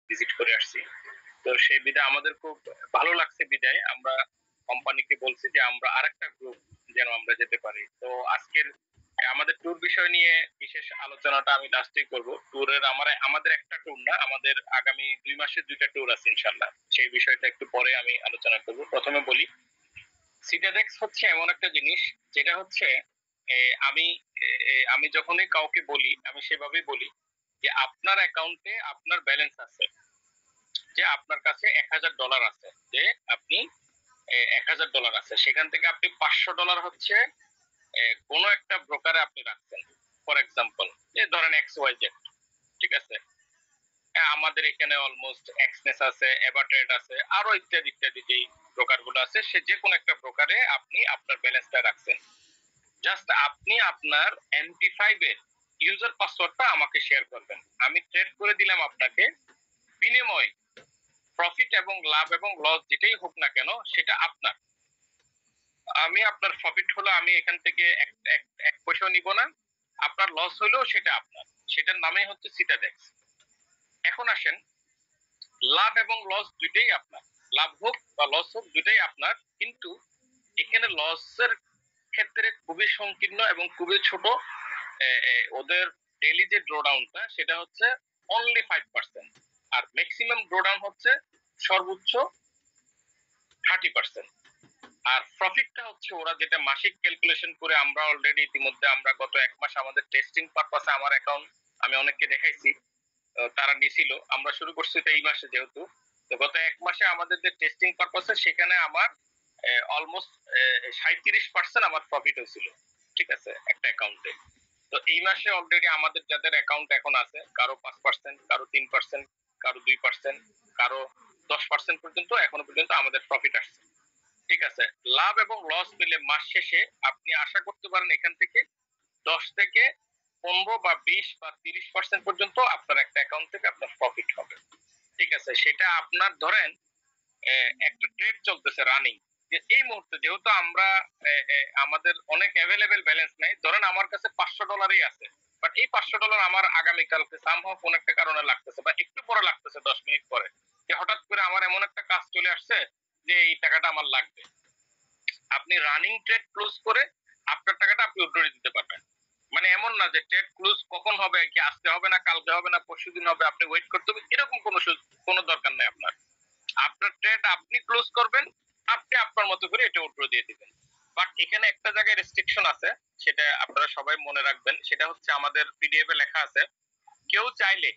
Visit করে আসছি। তো সেই বিদায় আমাদের খুব ভালো লাগছে, বিদায় আমরা কোম্পানিকে বলছি যে আমরা আরেকটা গ্রুপ যেন আমরা যেতে পারি। তো আজকের আমাদের ট্যুর বিষয় নিয়ে বিশেষ আলোচনাটা আমি লাস্টেই করব। ট্যুরের আমাদের একটা ট্যুর না, আমাদের আগামী 2 মাসে 2টা ট্যুর আছে ইনশাল্লাহ। সেই বিষয়টা একটু পরে আমি আলোচনা করব। প্রথমে বলি, সিটাডেক্স হচ্ছে এমন একটা জিনিস যেটা হচ্ছে আমি আমি যখনই কাউকে বলি আমি সেভাবেই বলি যে আপনার অ্যাকাউন্টে আপনার ব্যালেন্স আছে, যে আপনার কাছে $1000 আছে, যে আপনি $1000 আছে, সেখান থেকে আপনি $500 হচ্ছে কোনো একটা ব্রোকারে আপনি রাখছেন। ফর এক্সাম্পল, যে ধরেন XYZ, ঠিক আছে, আমাদের এখানে অলমোস্ট এক্সনেস আছে, এভারট্রেড আছে, আরো ইত্যাদি ইত্যাদি যেই ব্রোকার গুলো আছে, সে যে কোনো একটা ব্রোকারে আপনি আপনার ব্যালেন্সটা রাখছেন। জাস্ট আপনি আপনার MT5 এর ইউজার পাসওয়ার্ডটা আমাকে শেয়ার করবেন, আমি ট্রেড করে দিলাম আপনাকে। বিনিময় প্রফিট এবং লাভ এবং লস যেটাই হোক না কেন সেটা আপনার। আমি আপনার প্রফিট হলো আমি এখান থেকে এক পয়সাও নিব না, আপনার লস হলেও সেটা আপনার, সেটার নামই হচ্ছে সিটাডেক্স। এখন আসেন, লাভ এবং লস দুইটাই আপনার, লাভ হোক বা লস হোক দুইটাই আপনার, কিন্তু এখানে লসের ক্ষেত্রে খুবই সংকীর্ণ এবং খুবই ছোট। ওদের ডেইলি যে ড্রোডাউনটা সেটা হচ্ছে অনলি 5%, আর ম্যাক্সিমাম ড্রোডাউন হচ্ছে সর্বোচ্চ 30%। আর প্রফিটটা হচ্ছে ওরা যেটা মাসিক ক্যালকুলেশন করে, আমরা অলরেডি ইতিমধ্যে আমরা গত 1 মাস আমাদের টেস্টিং পারপাসে আমার অ্যাকাউন্ট আমি অনেককে দেখাইছি, তারা নিছিল। আমরা শুরু করছি তো এই মাসে, যেহেতু তো গত 1 মাসে আমাদের যে টেস্টিং পারপাসে সেখানে আমার অলমোস্ট 37% আমার প্রফিট হয়েছিল, ঠিক আছে, একটা অ্যাকাউন্টে। তো এই মাসে অলরেডি আমাদের যাদের অ্যাকাউন্ট এখন আছে, কারো 5%, কারো 3%, কারো 2%, কারো 10% পর্যন্ত এখনো পর্যন্ত আমাদের প্রফিট আসছে, ঠিক আছে। লাভ এবং লস মিলে মাস শেষে আপনি আশা করতে পারেন এখান থেকে 10 থেকে 15 বা 20 বা 30% পর্যন্ত আপনার একটা অ্যাকাউন্ট থেকে আপনার প্রফিট হবে, ঠিক আছে। সেটা আপনার ধরেন একটা ট্রেড চলতেছে রানিং, যে এই মুহূর্তে যেহেতু আমরা আমাদের অনেক অ্যাভেলেবেল ব্যালেন্স নাই, ধরেন আমার কাছে $500 আছে, বাট এই $500 আমার আগামীকালকে সামহাও কোন একটা কারণে লাগতেছে বা একটু পরে লাগতেছে 10 মিনিট পরে, যে হঠাৎ করে আমার এমন একটা কাজ চলে আসছে যে এই টাকাটা আমার লাগবে। আপনি রানিং ট্রেড ক্লোজ করে আপনার টাকাটা আপনি উইথড্র দিতে পারবেন। মানে এমন না যে ট্রেড ক্লোজ কখন হবে, কি আজকে হবে না কালকে হবে না পরশুদিন হবে, আপনি ওয়েট করতে হবে, এরকম কোনো দরকার নেই আপনার। আপনার ট্রেড আপনি ক্লোজ করবেন, আপনি আপনার মতো করে এটা উইথড্র দিয়ে দিবেন। বাট এখানে একটা জায়গায় রেস্ট্রিকশন আছে, সেটা আপনারা সবাই মনে রাখবেন। সেটা হচ্ছে আমাদের পিডিএফ এ লেখা আছে, কেউ চাইলে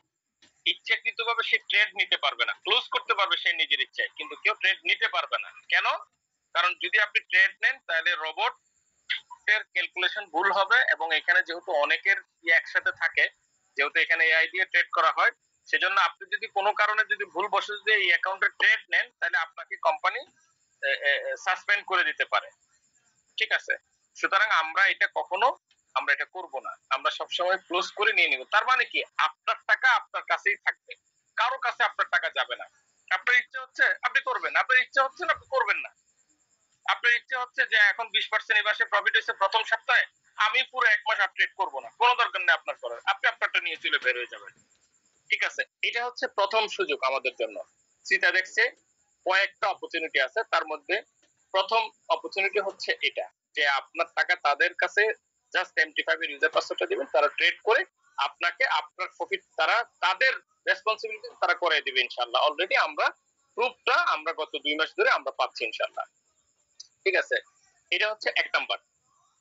ইচ্ছাকৃতভাবে সে ট্রেড নিতে পারবে না, ক্লোজ করতে পারবে সে নিজের ইচ্ছায়, কিন্তু কেউ ট্রেড নিতে পারবে না। কেন? কারণ যদি আপনি ট্রেড নেন তাহলে রোবট এর ক্যালকুলেশন ভুল হবে, এবং এখানে যেহেতু অনেকের একসাথে থাকে, যেহেতু এখানে এআই দিয়ে ট্রেড করা হয়, সেজন্য আপনি যদি কোনো কারণে যদি ভুলবশত যদি এই অ্যাকাউন্টে ট্রেড নেন তাহলে আপনাকে কোম্পানি সাসপেন্ড করে দিতে পারে, ঠিক আছে। সুতরাং আমরা এটা কখনো আমরা এটা করব না, আমরা সবসময় ক্লোজ করে নিয়ে নিব। তার মানে কি, আপনার টাকা আপনার কাছেই থাকবে, কারো কাছে আপনার টাকা যাবে না। আপনার ইচ্ছে হচ্ছে আপনি করবেন, আপনার ইচ্ছে হচ্ছে না আপনি করবেন না। আপনার ইচ্ছে হচ্ছে যে এখন 20% এই মাসে প্রফিট হয়েছে প্রথম সপ্তাহে, আমি পুরো 1 মাস আপডেট করব না, কোনো দরকার নেই আপনার করার, আপনি আপনারটা নিয়ে চলে বের হয়ে যাবেন, ঠিক আছে। এটা হচ্ছে প্রথম সুযোগ আমাদের জন্য। চিন্তা দেখছে কয়েকটা অপরচুনিটি আছে, তার মধ্যে প্রথম অপরচুনিটি হচ্ছে এটা, যে আপনার টাকা তাদের কাছে জাস্ট MT5 এর ইউজার পাসওয়ার্ডটা দিবেন, তারা ট্রেড করে আপনাকে আপনার প্রফিট তারা তাদের রেসপন্সিবিলিটি তারা করে দিবে ইনশাআল্লাহ। অলরেডি আমরা প্রুফটা আমরা গত 2 মাস ধরে আমরা পাচ্ছি ইনশাআল্লাহ, ঠিক আছে। এটা হচ্ছে 1 নাম্বার।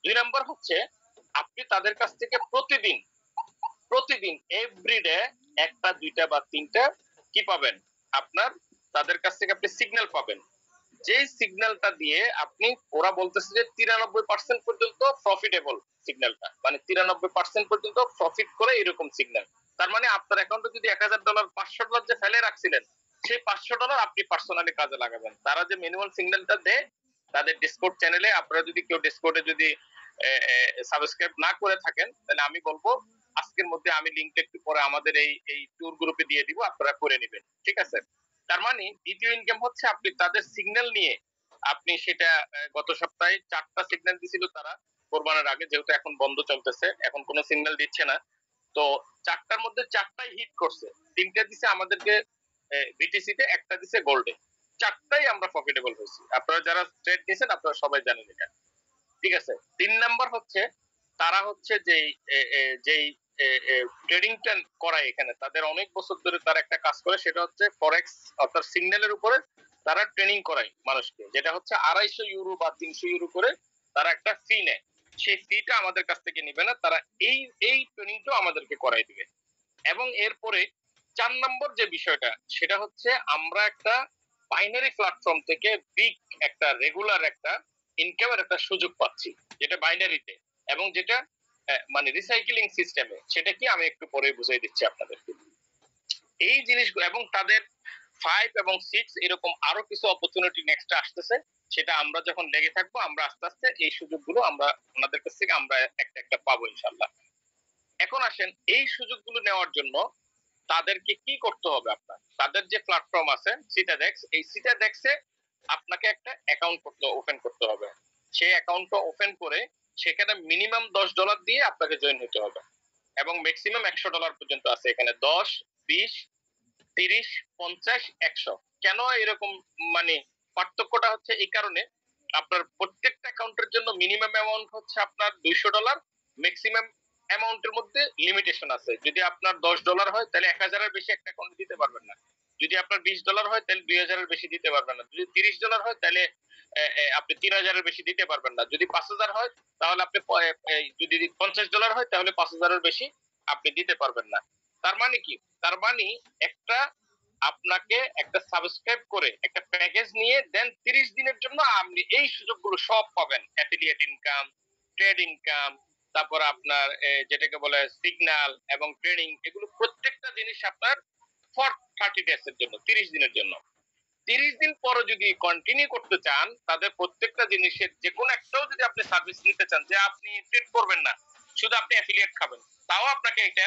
2 নাম্বার হচ্ছে আপনি তাদের কাছ থেকে প্রতিদিন প্রতিদিন এভরিডে একটা দুইটা বা তিনটা কি পাবেন, আপনার তাদের কাছ থেকে আপনি সিগন্যাল পাবেন, যেই সিগন্যালটা দিয়ে আপনি, ওরা বলতেছে যে 93% পর্যন্ত প্রফিটেবল সিগন্যালটা, মানে 93% পর্যন্ত প্রফিট করে এরকম সিগন্যাল। তার মানে আপনার অ্যাকাউন্টে যদি $1000 $500 যে ফেলে রাখছিলেন, সেই $500 আপনি পার্সোনালি কাজে লাগাবেন। তারা যে ম্যানুয়াল সিগন্যালটা দেয় তাদের ডিসকর্ড চ্যানেলে, আপনারা যদি কেউ ডিসকর্ডে যদি সাবস্ক্রাইব না করে থাকেন তাহলে আমি বলবো আজকের মধ্যে আমি লিংকটা একটু পরে আমাদের এই ট্যুর গ্রুপে দিয়ে দিব, আপনারা করে নেবেন, ঠিক আছে। তার মানে দ্বিতীয় ইনকাম হচ্ছে আপনি তাদের সিগন্যাল নিয়ে আপনি সেটা গত সপ্তাহে 4টা সিগন্যাল দিছিল তারা কোরবানের আগে, যেহেতু এখন বন্ধ চলতেছে, এখন কোনো সিগন্যাল দিচ্ছে না। তো 4টার মধ্যে 4টাই হিট করছে, 3টা দিছে আমাদেরকে বিটিসি তে, একটা দিছে গোল্ডে। চারটাই আমরা প্রফিটেবল হয়েছি। আপনারা যারা ট্রেড নিয়েছেন আপনারা সবাই জানেন এটা। ঠিক আছে। ৩ নাম্বার হচ্ছে তারা হচ্ছে যেই ট্রেডিংটা করায় এখানে, তাদের অনেক বছর ধরে তারা একটা কাজ করে, সেটা হচ্ছে ফরেক্স অর্থাৎ সিগন্যালের উপরে তারা ট্রেনিং করায় মানুষকে, যেটা হচ্ছে 250 ইউরো বা 300 ইউরো করে তারা একটা ফি নেয়। সেই ফিটা আমাদের কাছ থেকে নিবে না, তারা এই এই ট্রেনিংটাও আমাদেরকে করাই দিবে। এবং এরপরে 4 নম্বর যে বিষয়টা, সেটা হচ্ছে আমরা একটা বাইনারি প্ল্যাটফর্ম থেকে বিগ একটা রেগুলার একটা ইনকামের একটা সুযোগ পাচ্ছি, যেটা বাইনারিতে, এবং যেটা মানে রিসাইক্লিং সিস্টেমে। সেটা কি আমি একটু পরে বুঝিয়ে দিচ্ছি আপনাদেরকে। এই জিনিসগুলো এবং তাদের 5 এবং 6 এরকম আরো কিছু অপরচুনিটি নেক্সট আসতেছে, সেটা আমরা যখন লেগে থাকবো আমরা আস্তে আস্তে এই সুযোগগুলো আমরা ওনাদের কাছ থেকে আমরা একটা একটা পাবো ইনশাল্লাহ। এখন আসেন এই সুযোগগুলো নেওয়ার জন্য তাদেরকে কি করতে হবে। আপনার তাদের যে প্ল্যাটফর্ম আছে সিটাডেক্স, এই সিটাডেক্সে আপনাকে একটা অ্যাকাউন্ট ওপেন করতে হবে। সেই অ্যাকাউন্টটা ওপেন করে সেখানে মিনিমাম $10 দিয়ে আপনাকে জয়েন হতে হবে, এবং ম্যাক্সিমাম $100 পর্যন্ত আছে এখানে। 10, 20, 30, 50, 100। কেন এরকম মানে পার্থক্যটা হচ্ছে এই কারণে, আপনার প্রত্যেকটা অ্যাকাউন্টের জন্য মিনিমাম অ্যামাউন্ট হচ্ছে আপনার $200, ম্যাক্সিমাম অ্যামাউন্টের মধ্যে লিমিটেশন আছে। যদি আপনার $10 হয় তাহলে 1000-এর বেশি একটা অ্যাকাউন্টে দিতে পারবেন না। যদি আপনার $20 হয় তাহলে 2000-এর বেশি দিতে পারবেন না। যদি $30 হয় তাহলে আপনি 3000-এর বেশি দিতে পারবেন না। যদি 5000 হয় তাহলে আপনি যদি $50 হয় তাহলে 5000-এর বেশি আপনি দিতে পারবেন না। তার মানে কি? তার মানে একটা আপনাকে একটা সাবস্ক্রাইব করে একটা প্যাকেজ নিয়ে দেন 30 দিনের জন্য আপনি এই সুযোগগুলো সব পাবেন। অ্যাফিলিয়েট ইনকাম, ট্রেড ইনকাম, তারপর আপনার যেটাকে বলে সিগন্যাল এবং ট্রেনিং, এগুলো প্রত্যেকটা জিনিস আপনার ফর 30 ডেজ এর জন্য, 30 দিনের জন্য। 30 দিন পরে যদি কন্টিনিউ করতে চান, তাদের প্রত্যেকটা জিনিসের যে কোনো একটাও যদি আপনি সার্ভিস নিতে চান, যে আপনি ট্রেড করবেন না, শুধু আপনি অ্যাফিলিয়েট খাবেন, তাও আপনাকে এটা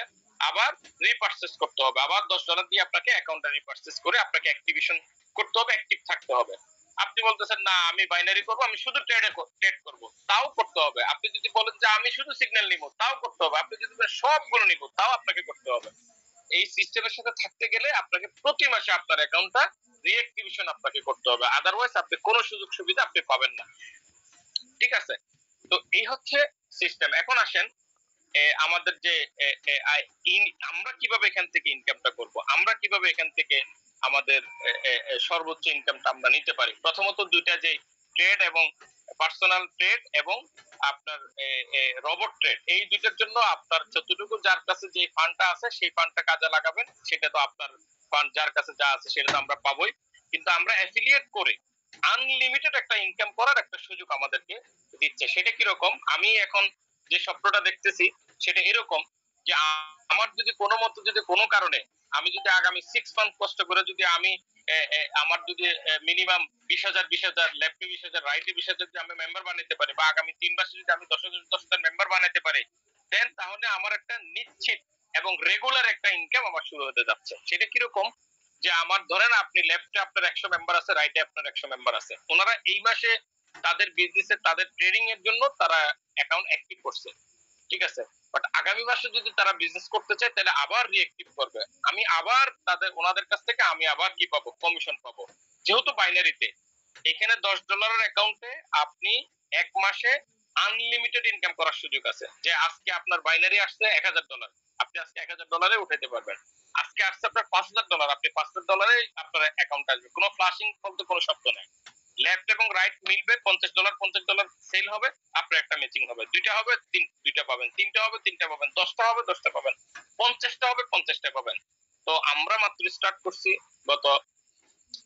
আবার রিপারচেস করতে হবে। আবার $10 দিয়ে আপনাকে অ্যাকাউন্টে রিপারচেস করে আপনাকে অ্যাক্টিভেশন করতে হবে, অ্যাক্টিভ থাকতে হবে। আপনি বলতেছেন না আমি বাইনারি করব, আমি শুধু ট্রেড করব, তাও করতে হবে। আপনি যদি বলেন যে আমি শুধু সিগন্যাল নিব, তাও করতে হবে। আপনি যদি সবগুলো নিব, তাও আপনাকে করতে হবে। এই সিস্টেমের সাথে থাকতে গেলে আপনাকে প্রতি মাসে আপনার অ্যাকাউন্টটা রিঅ্যাক্টিভেশন আপনাকে করতে হবে, আদারওয়াইজ আপনি কোনো সুযোগ সুবিধা আপনি পাবেন না। ঠিক আছে। তো এই হচ্ছে সিস্টেম। এখন আসেন আমাদের যে আমরা কিভাবে এখান থেকে ইনকামটা করব, আমরা কিভাবে এখান থেকে আমাদের সর্বোচ্চ ইনকামটা আমরা নিতে পারি। প্রথমত দুইটা, যে ট্রেড এবং পার্সোনাল ট্রেড এবং আপনার রোবট ট্রেড, এই দুইটার জন্য আপনার যতটুকু যার কাছে যে ফান্ডটা আছে সেই ফান্ডটা কাজে লাগাবেন। সেটা তো আপনার ফান্ড যার কাছে যা আছে সেটা তো আমরা পাবোই, কিন্তু আমরা অ্যাফিলিয়েট করে আনলিমিটেড একটা ইনকাম করার একটা সুযোগ আমাদেরকে দিচ্ছে। সেটা কিরকম? আমি এখন যে স্বপ্নটা দেখতেছি সেটা এরকম, যে আমার যদি কোনো মতো যদি কোনো কারণে আমি যদি আগামী 6 মান্থ কষ্ট করে যদি আমি আমার যদি মিনিমাম 20,000 লেফটে 20,000 রাইটে 20,000 যদি আমি মেম্বার বানাইতে পারি, বা আগামী 3 মাসে যদি আমি 10,000 মেম্বার বানাইতে পারি, দেন তাহলে আমার একটা নিশ্চিত এবং রেগুলার একটা ইনকাম আমার শুরু হতে যাচ্ছে। সেটা কিরকম? যে আমার ধরেন আপনি লেফটে আপনার 100 মেম্বার আছে, রাইটে আপনার 100 মেম্বার আছে, ওনারা এই মাসে তাদের বিজনেসে তাদের ট্রেডিং এর জন্য তারা অ্যাকাউন্ট অ্যাক্টিভ করছে। ঠিক আছে। বাট আগামী মাসে যদি তারা বিজনেস করতে চায় তাহলে আবার রিঅ্যাক্টিভ করবে, আমি আবার ওনাদের কাছ থেকে আমি আবার কি পাবো? কমিশন পাবো। যেহেতু বাইনারিতে এখানে $10 অ্যাকাউন্টে আপনি এক মাসে আনলিমিটেড ইনকাম করার সুযোগ আছে। যে আজকে আপনার বাইনারি আসছে $1,000, আপনি আজকে $1,000 উঠাইতে পারবেন। আজকে আসছে আপনার $5,000, আপনি $5,000 আপনার অ্যাকাউন্ট আসবে। কোনো ফ্লাশিং বলতে কোনো শব্দ নাই। লেফট এবং রাইট মিলবে, $50 সেল হবে, আপনার একটা ম্যাচিং হবে, দুইটা হবে দুইটা পাবেন, তিনটা হবে তিনটা পাবেন, 10টা হবে 10টা পাবেন, 50টা হবে 50টা পাবেন। তো আমরা মাত্র স্টার্ট করছি গত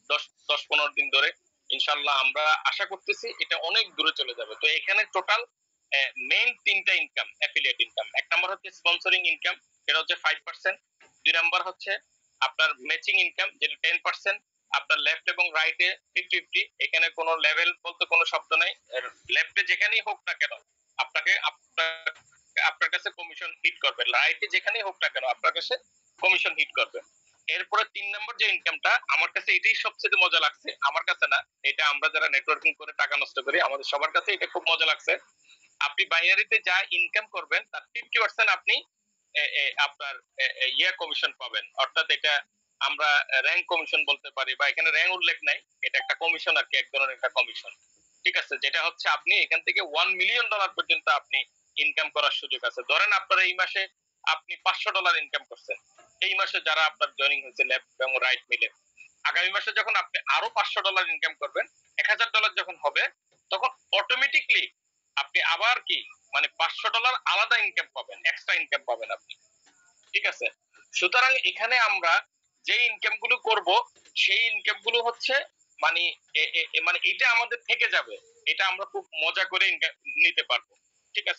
10-15 দিন ধরে। ইনশাল্লাহ আমরা আশা করতেছি এটা অনেক দূরে চলে যাবে। তো এখানে টোটাল মেইন 3টা ইনকাম অ্যাফিলিয়েট ইনকাম। এক নাম্বার হচ্ছে স্পন্সরিং ইনকাম, এটা হচ্ছে 5%। দুই নাম্বার হচ্ছে আপনার ম্যাচিং ইনকাম, যেটা 10%। আপনার লেফট এবং রাইটে 50-50, এখানে কোনো লেভেল বলতে কোনো শব্দ নাই। লেফটে যেখানেই হোক না কেন আপনাকে আপনার কাছে কমিশন হিট করবে, রাইটে যেখানেই হোক না কেন আপনার কাছে কমিশন হিট করবে। এরপরে 3 নম্বর যে ইনকামটা, আমার কাছে এটাই সবচেয়ে মজা লাগছে। আমার কাছে না, এটা আমরা যারা নেটওয়ার্কিং করে টাকা নষ্ট করি আমাদের সবার কাছে এটা খুব মজা লাগছে। আপনি বাইনারিতে যা ইনকাম করবেন তার 50% আপনি আপনার কমিশন পাবেন। অর্থাৎ এটা আমরা র্যাঙ্ক কমিশন বলতে পারি, বা এখানে র্যাঙ্ক উল্লেখ নাই, এটা একটা কমিশন আর কি, এক ধরনের একটা কমিশন। ঠিক আছে, যেটা হচ্ছে আপনি এখান থেকে $1 মিলিয়ন পর্যন্ত আপনি ইনকাম করার সুযোগ আছে। ধরেন আপনার এই মাসে আপনি $500 ইনকাম করছেন, এই মাসে যারা আপনার জয়েনিং হয়েছে লেফট এবং রাইট মিলে, আগামী মাসে যখন আপনি আরো $500 ইনকাম করবেন, $1000 যখন হবে, তখন অটোমেটিকলি আপনি আবার কি মানে $500 আলাদা ইনকাম পাবেন, এক্সট্রা ইনকাম পাবেন আপনি। ঠিক আছে, সুতরাং এখানে আমরা যে ইনকাম গুলো করব, সেই ইনকাম গুলো হচ্ছে মানে মানে এটা আমাদের থেকে যাবে, এটা আমরা খুব মজা করে নিতে পারবো। ঠিক আছে।